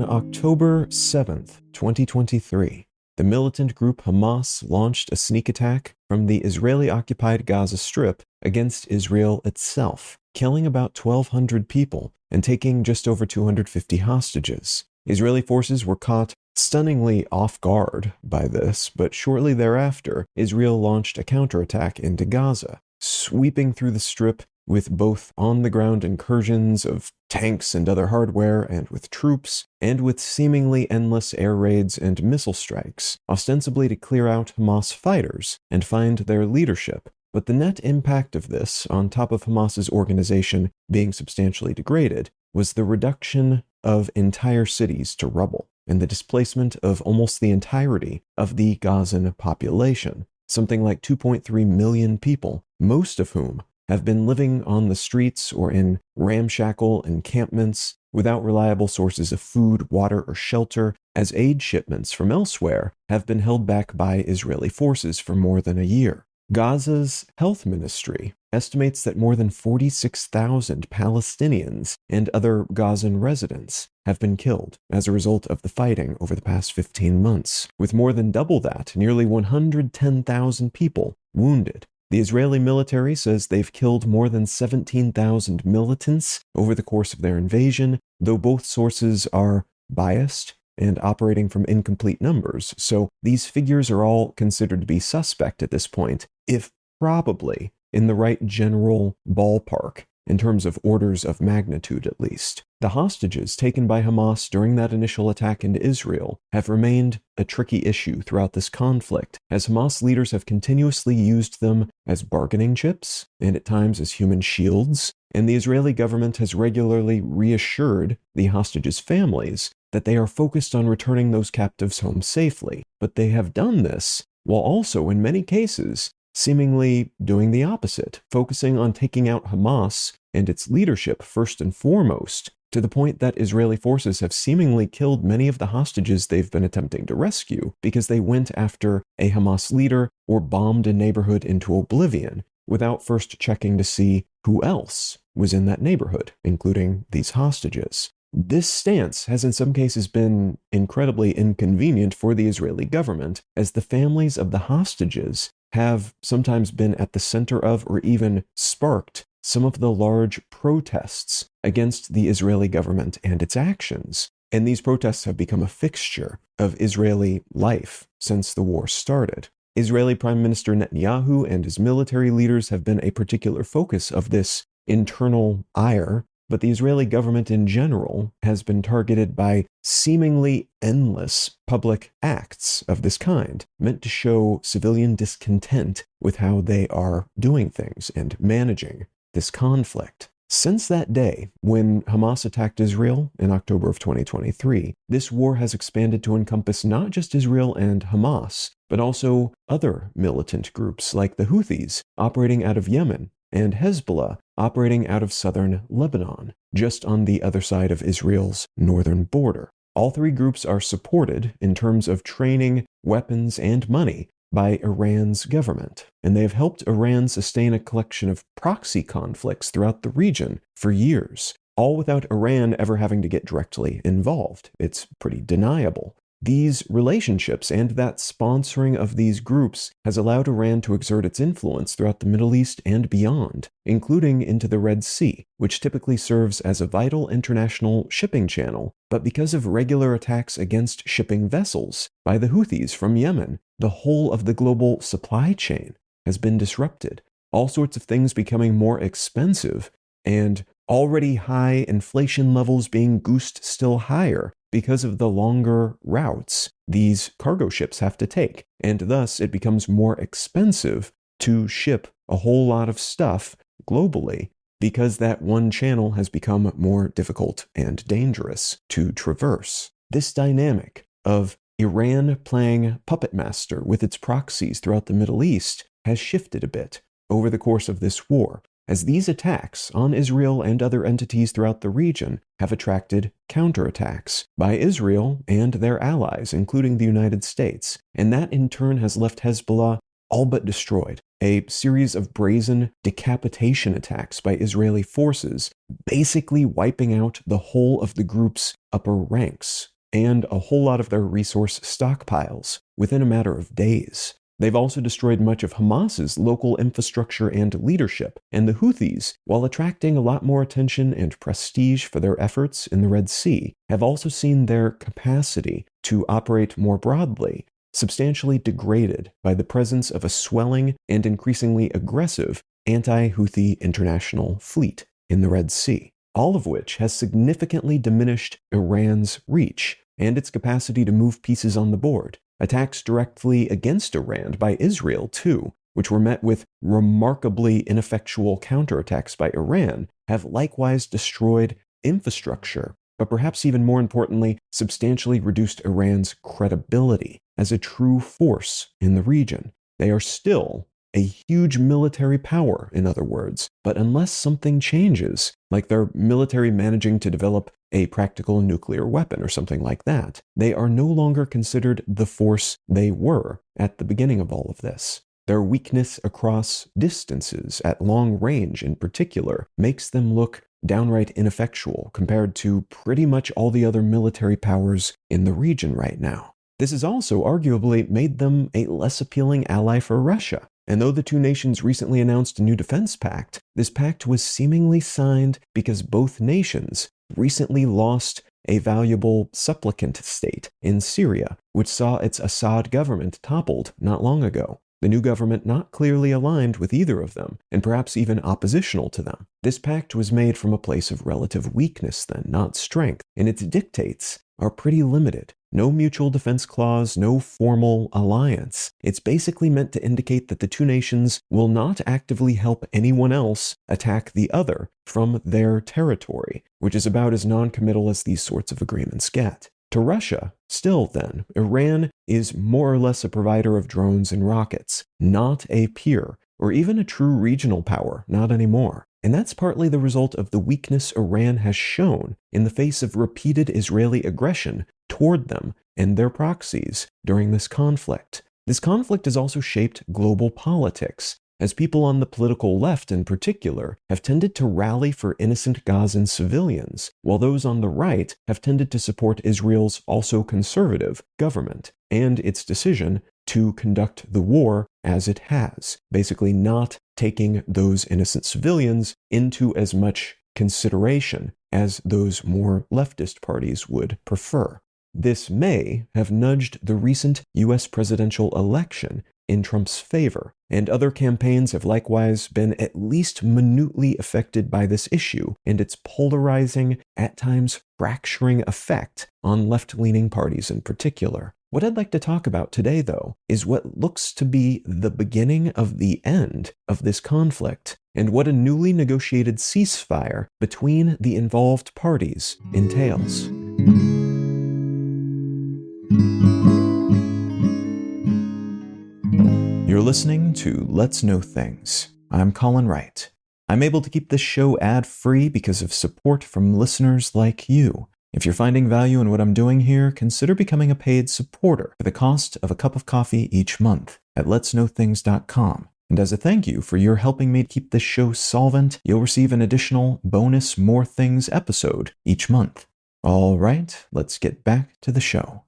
On October 7th, 2023, the militant group Hamas launched a sneak attack from the Israeli-occupied Gaza Strip against Israel itself, killing about 1,200 people and taking just over 250 hostages. Israeli forces were caught stunningly off guard by this, but shortly thereafter, Israel launched a counterattack into Gaza, sweeping through the Strip with both on-the-ground incursions of tanks and other hardware, and with troops, and with seemingly endless air raids and missile strikes, ostensibly to clear out Hamas fighters and find their leadership. But the net impact of this, on top of Hamas's organization being substantially degraded, was the reduction of entire cities to rubble, and the displacement of almost the entirety of the Gazan population, something like 2.3 million people, most of whom have been living on the streets or in ramshackle encampments without reliable sources of food, water, or shelter, as aid shipments from elsewhere have been held back by Israeli forces for more than a year. Gaza's health ministry estimates that more than 46,000 Palestinians and other Gazan residents have been killed as a result of the fighting over the past 15 months, with more than double that, nearly 110,000 people, wounded. The Israeli military says they've killed more than 17,000 militants over the course of their invasion, though both sources are biased and operating from incomplete numbers, so these figures are all considered to be suspect at this point, if probably in the right general ballpark, in terms of orders of magnitude at least. The hostages taken by Hamas during that initial attack into Israel have remained a tricky issue throughout this conflict, as Hamas leaders have continuously used them as bargaining chips, and at times as human shields, and the Israeli government has regularly reassured the hostages' families that they are focused on returning those captives home safely, but they have done this while also, in many cases, seemingly doing the opposite, focusing on taking out Hamas and its leadership first and foremost, to the point that Israeli forces have seemingly killed many of the hostages they've been attempting to rescue because they went after a Hamas leader or bombed a neighborhood into oblivion without first checking to see who else was in that neighborhood, including these hostages. This stance has in some cases been incredibly inconvenient for the Israeli government, as the families of the hostages have sometimes been at the center of or even sparked some of the large protests against the Israeli government and its actions. And these protests have become a fixture of Israeli life since the war started. Israeli Prime Minister Netanyahu and his military leaders have been a particular focus of this internal ire, but the Israeli government in general has been targeted by seemingly endless public acts of this kind, meant to show civilian discontent with how they are doing things and managing this conflict. Since that day, when Hamas attacked Israel in October of 2023, this war has expanded to encompass not just Israel and Hamas, but also other militant groups like the Houthis operating out of Yemen, and Hezbollah operating out of southern Lebanon, just on the other side of Israel's northern border. All three groups are supported in terms of training, weapons, and money by Iran's government, and they have helped Iran sustain a collection of proxy conflicts throughout the region for years, all without Iran ever having to get directly involved. It's pretty deniable. These relationships and that sponsoring of these groups has allowed Iran to exert its influence throughout the Middle East and beyond, including into the Red Sea, which typically serves as a vital international shipping channel. But because of regular attacks against shipping vessels by the Houthis from Yemen, the whole of the global supply chain has been disrupted, all sorts of things becoming more expensive, and already high inflation levels being goosed still higher because of the longer routes these cargo ships have to take, and thus it becomes more expensive to ship a whole lot of stuff globally because that one channel has become more difficult and dangerous to traverse. This dynamic of Iran playing puppet master with its proxies throughout the Middle East has shifted a bit over the course of this war, as these attacks on Israel and other entities throughout the region have attracted counterattacks by Israel and their allies, including the United States, and that in turn has left Hezbollah all but destroyed. A series of brazen decapitation attacks by Israeli forces, basically wiping out the whole of the group's upper ranks, and a whole lot of their resource stockpiles within a matter of days. They've also destroyed much of Hamas's local infrastructure and leadership, and the Houthis, while attracting a lot more attention and prestige for their efforts in the Red Sea, have also seen their capacity to operate more broadly substantially degraded by the presence of a swelling and increasingly aggressive anti-Houthi international fleet in the Red Sea, all of which has significantly diminished Iran's reach and its capacity to move pieces on the board. Attacks directly against Iran by Israel, too, which were met with remarkably ineffectual counterattacks by Iran, have likewise destroyed infrastructure, but perhaps even more importantly, substantially reduced Iran's credibility as a true force in the region. They are still a huge military power, in other words, but unless something changes, like their military managing to develop a practical nuclear weapon or something like that, they are no longer considered the force they were at the beginning of all of this. Their weakness across distances, at long range in particular, makes them look downright ineffectual compared to pretty much all the other military powers in the region right now. This has also arguably made them a less appealing ally for Russia. And though the two nations recently announced a new defense pact, this pact was seemingly signed because both nations recently lost a valuable supplicant state in Syria, which saw its Assad government toppled not long ago. The new government not clearly aligned with either of them, and perhaps even oppositional to them. This pact was made from a place of relative weakness then, not strength, and its dictates are pretty limited. No mutual defense clause, no formal alliance. It's basically meant to indicate that the two nations will not actively help anyone else attack the other from their territory, which is about as non-committal as these sorts of agreements get. To Russia, still then, Iran is more or less a provider of drones and rockets, not a peer, or even a true regional power, not anymore. And that's partly the result of the weakness Iran has shown in the face of repeated Israeli aggression toward them and their proxies during this conflict. This conflict has also shaped global politics, as people on the political left in particular have tended to rally for innocent Gazan civilians, while those on the right have tended to support Israel's also conservative government and its decision to conduct the war as it has, basically not taking those innocent civilians into as much consideration as those more leftist parties would prefer. This may have nudged the recent US presidential election in Trump's favor, and other campaigns have likewise been at least minutely affected by this issue and its polarizing, at times fracturing effect on left-leaning parties in particular. What I'd like to talk about today, though, is what looks to be the beginning of the end of this conflict, and what a newly negotiated ceasefire between the involved parties entails. You're listening to Let's Know Things. I'm Colin Wright. I'm able to keep this show ad-free because of support from listeners like you. If you're finding value in what I'm doing here, consider becoming a paid supporter for the cost of a cup of coffee each month at letsknowthings.com. And as a thank you for your helping me keep this show solvent, you'll receive an additional bonus More Things episode each month. All right, let's get back to the show.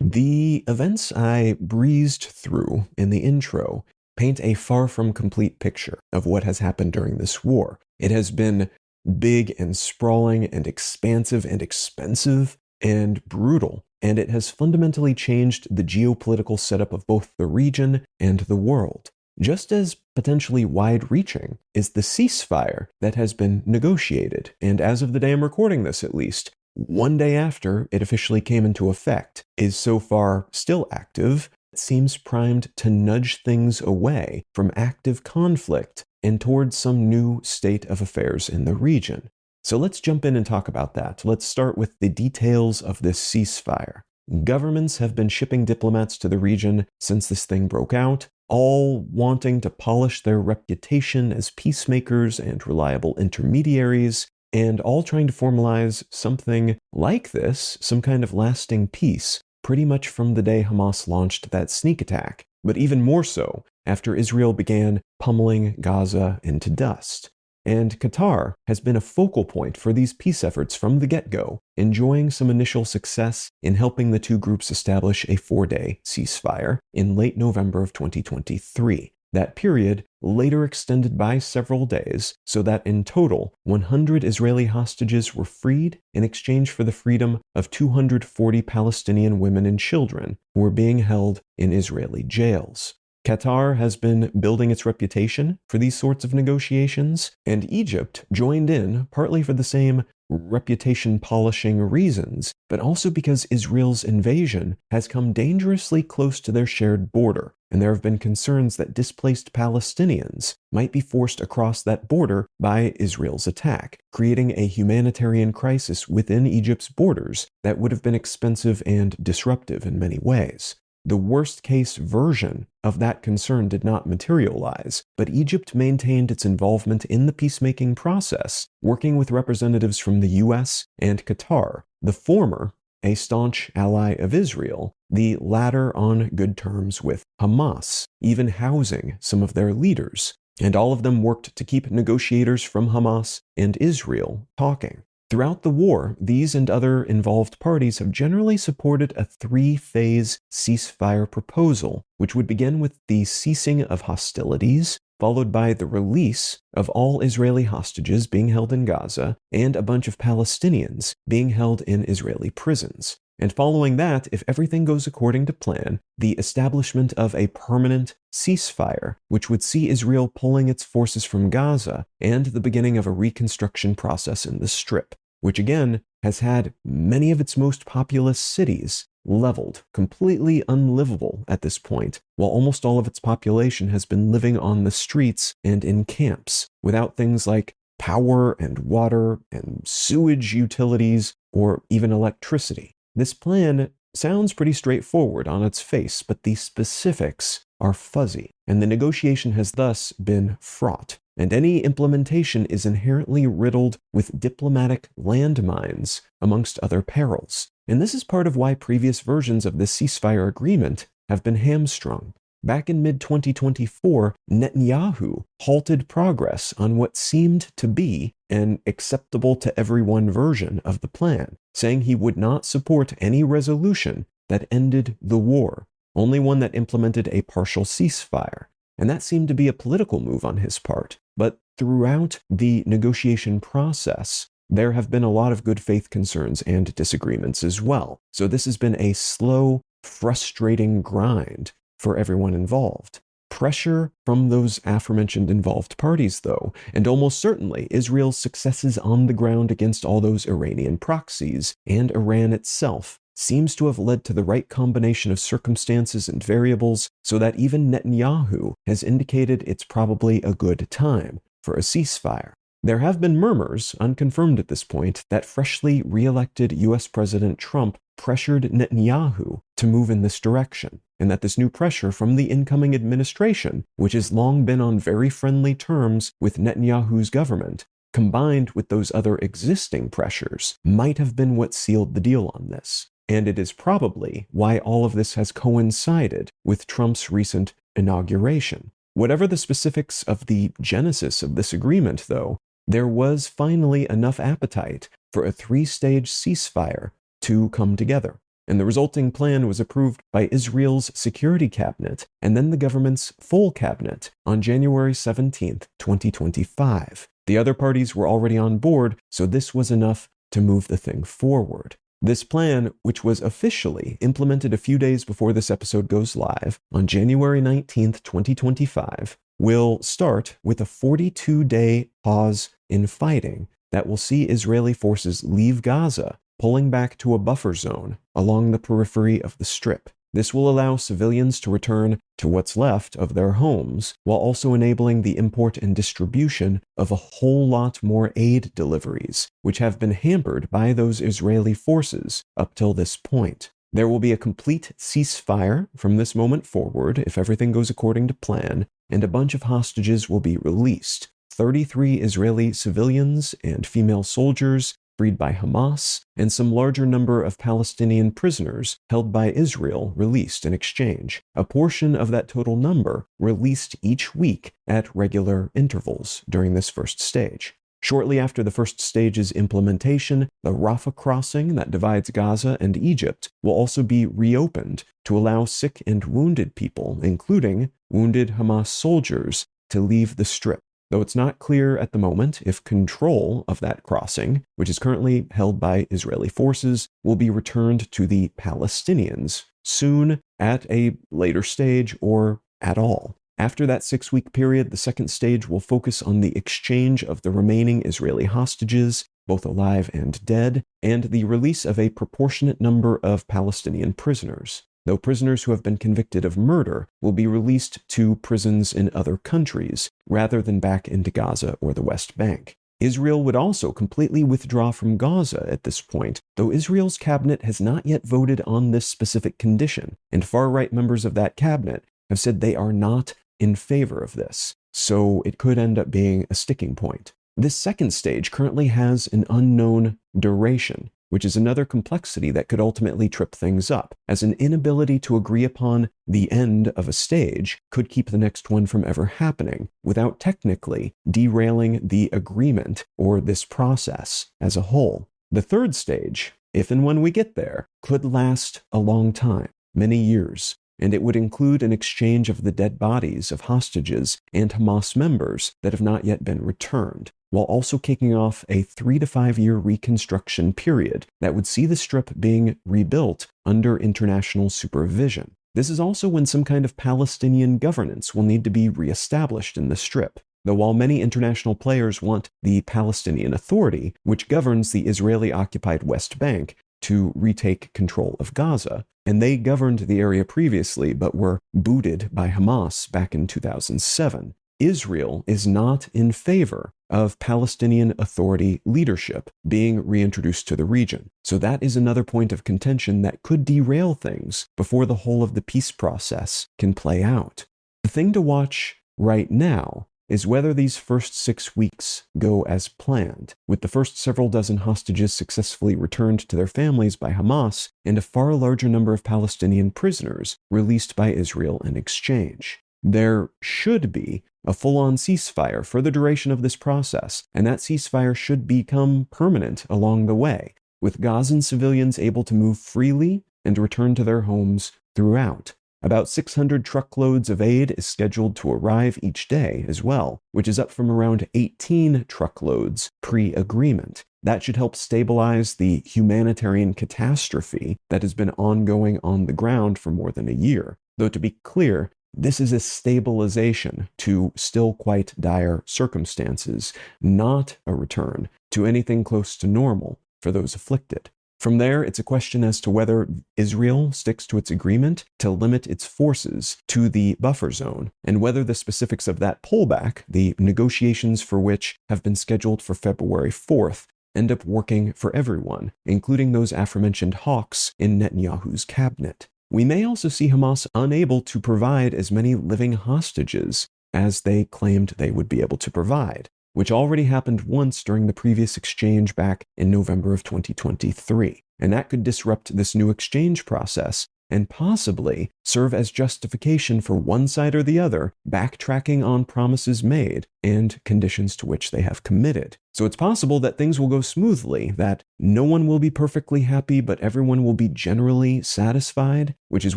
The events I breezed through in the intro paint a far from complete picture of what has happened during this war. It has been big and sprawling and expansive and expensive and brutal, and it has fundamentally changed the geopolitical setup of both the region and the world. Just as potentially wide-reaching is the ceasefire that has been negotiated, and as of the day I'm recording this at least, one day after it officially came into effect, is so far still active. It seems primed to nudge things away from active conflict and towards some new state of affairs in the region. So let's jump in and talk about that. Let's start with the details of this ceasefire. Governments have been shipping diplomats to the region since this thing broke out, all wanting to polish their reputation as peacemakers and reliable intermediaries, and all trying to formalize something like this, some kind of lasting peace, pretty much from the day Hamas launched that sneak attack, but even more so after Israel began pummeling Gaza into dust. and Qatar has been a focal point for these peace efforts from the get-go, enjoying some initial success in helping the two groups establish a 4-day ceasefire in late November of 2023. That period later extended by several days, so that in total, 100 Israeli hostages were freed in exchange for the freedom of 240 Palestinian women and children who were being held in Israeli jails. Qatar has been building its reputation for these sorts of negotiations, and Egypt joined in partly for the same reputation-polishing reasons, but also because Israel's invasion has come dangerously close to their shared border, and there have been concerns that displaced Palestinians might be forced across that border by Israel's attack, creating a humanitarian crisis within Egypt's borders that would have been expensive and disruptive in many ways. The worst-case version of that concern did not materialize, but Egypt maintained its involvement in the peacemaking process, working with representatives from the US and Qatar, the former a staunch ally of Israel, the latter on good terms with Hamas, even housing some of their leaders, and all of them worked to keep negotiators from Hamas and Israel talking. Throughout the war, these and other involved parties have generally supported a 3-phase ceasefire proposal, which would begin with the ceasing of hostilities, followed by the release of all Israeli hostages being held in Gaza, and a bunch of Palestinians being held in Israeli prisons. And following that, if everything goes according to plan, the establishment of a permanent ceasefire, which would see Israel pulling its forces from Gaza, and the beginning of a reconstruction process in the Strip, which again has had many of its most populous cities leveled, completely unlivable at this point, while almost all of its population has been living on the streets and in camps, without things like power and water and sewage utilities or even electricity. This plan sounds pretty straightforward on its face, but the specifics are fuzzy, and the negotiation has thus been fraught, and any implementation is inherently riddled with diplomatic landmines, amongst other perils. And this is part of why previous versions of this ceasefire agreement have been hamstrung. Back in mid-2024, Netanyahu halted progress on what seemed to be an acceptable to everyone version of the plan, saying he would not support any resolution that ended the war, only one that implemented a partial ceasefire. And that seemed to be a political move on his part. But throughout the negotiation process, there have been a lot of good faith concerns and disagreements as well. So this has been a slow, frustrating grind for everyone involved. Pressure from those aforementioned involved parties, though, and almost certainly Israel's successes on the ground against all those Iranian proxies and Iran itself, seems to have led to the right combination of circumstances and variables so that even Netanyahu has indicated it's probably a good time for a ceasefire. There have been murmurs, unconfirmed at this point, that freshly re-elected US President Trump pressured Netanyahu to move in this direction, and that this new pressure from the incoming administration, which has long been on very friendly terms with Netanyahu's government, combined with those other existing pressures, might have been what sealed the deal on this. And it is probably why all of this has coincided with Trump's recent inauguration. Whatever the specifics of the genesis of this agreement, though, there was finally enough appetite for a 3-stage ceasefire to come together. And the resulting plan was approved by Israel's Security Cabinet and then the government's full cabinet on January 17, 2025. The other parties were already on board, so this was enough to move the thing forward. This plan, which was officially implemented a few days before this episode goes live, on January 19th, 2025, will start with a 42-day pause in fighting that will see Israeli forces leave Gaza, pulling back to a buffer zone along the periphery of the Strip. This will allow civilians to return to what's left of their homes, while also enabling the import and distribution of a whole lot more aid deliveries, which have been hampered by those Israeli forces up till this point. There will be a complete ceasefire from this moment forward if everything goes according to plan, and a bunch of hostages will be released. 33 Israeli civilians and female soldiers freed by Hamas, and some larger number of Palestinian prisoners held by Israel released in exchange. A portion of that total number released each week at regular intervals during this first stage. Shortly after the first stage's implementation, the Rafah crossing that divides Gaza and Egypt will also be reopened to allow sick and wounded people, including wounded Hamas soldiers, to leave the Strip. Though it's not clear at the moment if control of that crossing, which is currently held by Israeli forces, will be returned to the Palestinians soon, at a later stage, or at all. After that 6-week period, the second stage will focus on the exchange of the remaining Israeli hostages, both alive and dead, and the release of a proportionate number of Palestinian prisoners. Though prisoners who have been convicted of murder will be released to prisons in other countries, rather than back into Gaza or the West Bank. Israel would also completely withdraw from Gaza at this point, though Israel's cabinet has not yet voted on this specific condition, and far-right members of that cabinet have said they are not in favor of this, so it could end up being a sticking point. This second stage currently has an unknown duration, which is another complexity that could ultimately trip things up, as an inability to agree upon the end of a stage could keep the next one from ever happening, without technically derailing the agreement or this process as a whole. The third stage, if and when we get there, could last a long time, many years, and it would include an exchange of the dead bodies of hostages and Hamas members that have not yet been returned, while also kicking off a 3 to 5 year reconstruction period that would see the Strip being rebuilt under international supervision. This is also when some kind of Palestinian governance will need to be reestablished in the Strip. Though while many international players want the Palestinian Authority, which governs the Israeli-occupied West Bank, to retake control of Gaza, and they governed the area previously but were booted by Hamas back in 2007. Israel is not in favor of Palestinian Authority leadership being reintroduced to the region. So that is another point of contention that could derail things before the whole of the peace process can play out. The thing to watch right now is whether these first 6 weeks go as planned, with the first several dozen hostages successfully returned to their families by Hamas and a far larger number of Palestinian prisoners released by Israel in exchange. There should be a full-on ceasefire for the duration of this process, and that ceasefire should become permanent along the way, with Gazan civilians able to move freely and return to their homes throughout. About 600 truckloads of aid is scheduled to arrive each day as well, which is up from around 18 truckloads pre-agreement. That should help stabilize the humanitarian catastrophe that has been ongoing on the ground for more than a year. Though to be clear, this is a stabilization to still quite dire circumstances, not a return to anything close to normal for those afflicted. From there, it's a question as to whether Israel sticks to its agreement to limit its forces to the buffer zone, and whether the specifics of that pullback, the negotiations for which have been scheduled for February 4th, end up working for everyone, including those aforementioned hawks in Netanyahu's cabinet. We may also see Hamas unable to provide as many living hostages as they claimed they would be able to provide, which already happened once during the previous exchange back in November of 2023. And that could disrupt this new exchange process and possibly serve as justification for one side or the other backtracking on promises made and conditions to which they have committed. So it's possible that things will go smoothly, that no one will be perfectly happy, but everyone will be generally satisfied, which is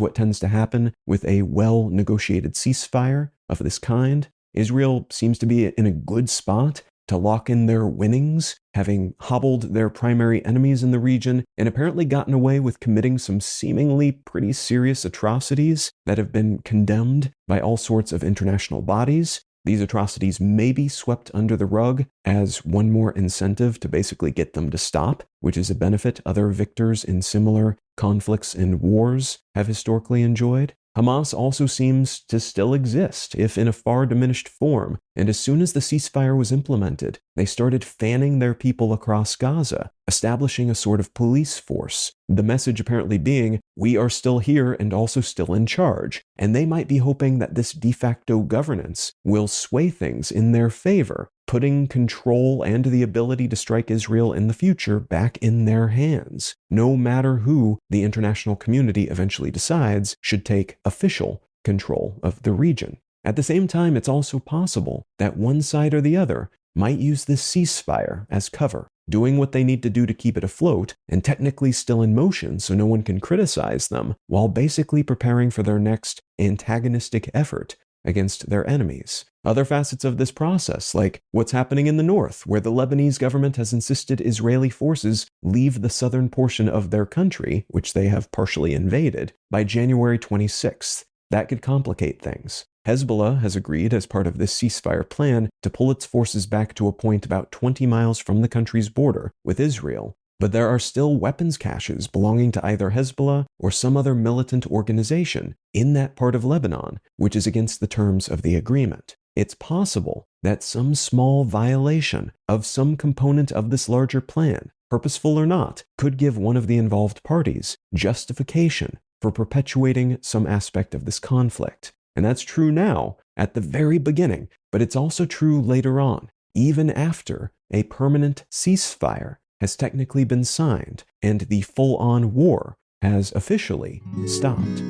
what tends to happen with a well-negotiated ceasefire of this kind. Israel seems to be in a good spot to lock in their winnings, having hobbled their primary enemies in the region and apparently gotten away with committing some seemingly pretty serious atrocities that have been condemned by all sorts of international bodies. These atrocities may be swept under the rug as one more incentive to basically get them to stop, which is a benefit other victors in similar conflicts and wars have historically enjoyed. Hamas also seems to still exist, if in a far diminished form, and as soon as the ceasefire was implemented, they started fanning their people across Gaza, establishing a sort of police force. The message apparently being, we are still here and also still in charge, and they might be hoping that this de facto governance will sway things in their favor putting control and the ability to strike Israel in the future back in their hands, no matter who the international community eventually decides should take official control of the region. At the same time, it's also possible that one side or the other might use this ceasefire as cover, doing what they need to do to keep it afloat and technically still in motion so no one can criticize them, while basically preparing for their next antagonistic effort against their enemies. Other facets of this process, like what's happening in the north, where the Lebanese government has insisted Israeli forces leave the southern portion of their country, which they have partially invaded, by January 26th. That could complicate things. Hezbollah has agreed, as part of this ceasefire plan, to pull its forces back to a point about 20 miles from the country's border with Israel. But there are still weapons caches belonging to either Hezbollah or some other militant organization in that part of Lebanon, which is against the terms of the agreement. It's possible that some small violation of some component of this larger plan, purposeful or not, could give one of the involved parties justification for perpetuating some aspect of this conflict. And that's true now, at the very beginning, but it's also true later on, even after a permanent ceasefire has technically been signed and the full-on war has officially stopped.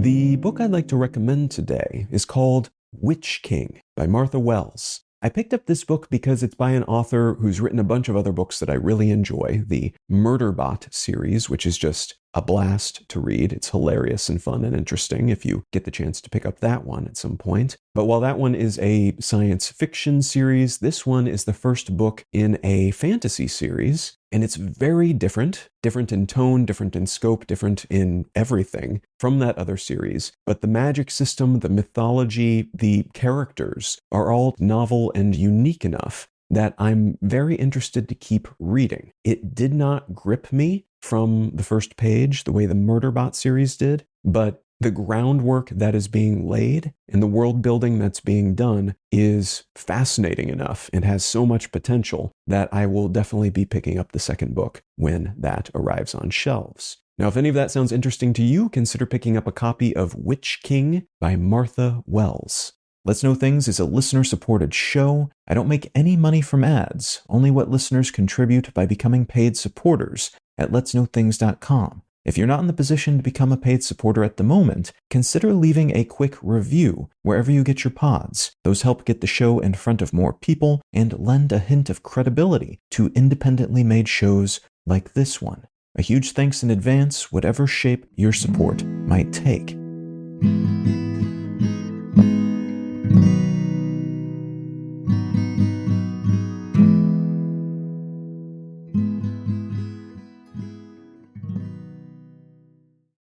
The book I'd like to recommend today is called Witch King by Martha Wells. I picked up this book because it's by an author who's written a bunch of other books that I really enjoy, the Murderbot series, which is just a blast to read. It's hilarious and fun and interesting if you get the chance to pick up that one at some point. But while that one is a science fiction series, this one is the first book in a fantasy series, and it's very different in tone, different in scope, different in everything from that other series. But the magic system, the mythology, the characters are all novel and unique enough that I'm very interested to keep reading. It did not grip me from the first page the way the Murderbot series did, but the groundwork that is being laid and the world building that's being done is fascinating enough and has so much potential that I will definitely be picking up the second book when that arrives on shelves. Now, if any of that sounds interesting to you, consider picking up a copy of Witch King by Martha Wells. Let's Know Things is a listener-supported show. I don't make any money from ads, only what listeners contribute by becoming paid supporters at letsknowthings.com. If you're not in the position to become a paid supporter at the moment, consider leaving a quick review wherever you get your pods. Those help get the show in front of more people and lend a hint of credibility to independently made shows like this one. A huge thanks in advance, whatever shape your support might take.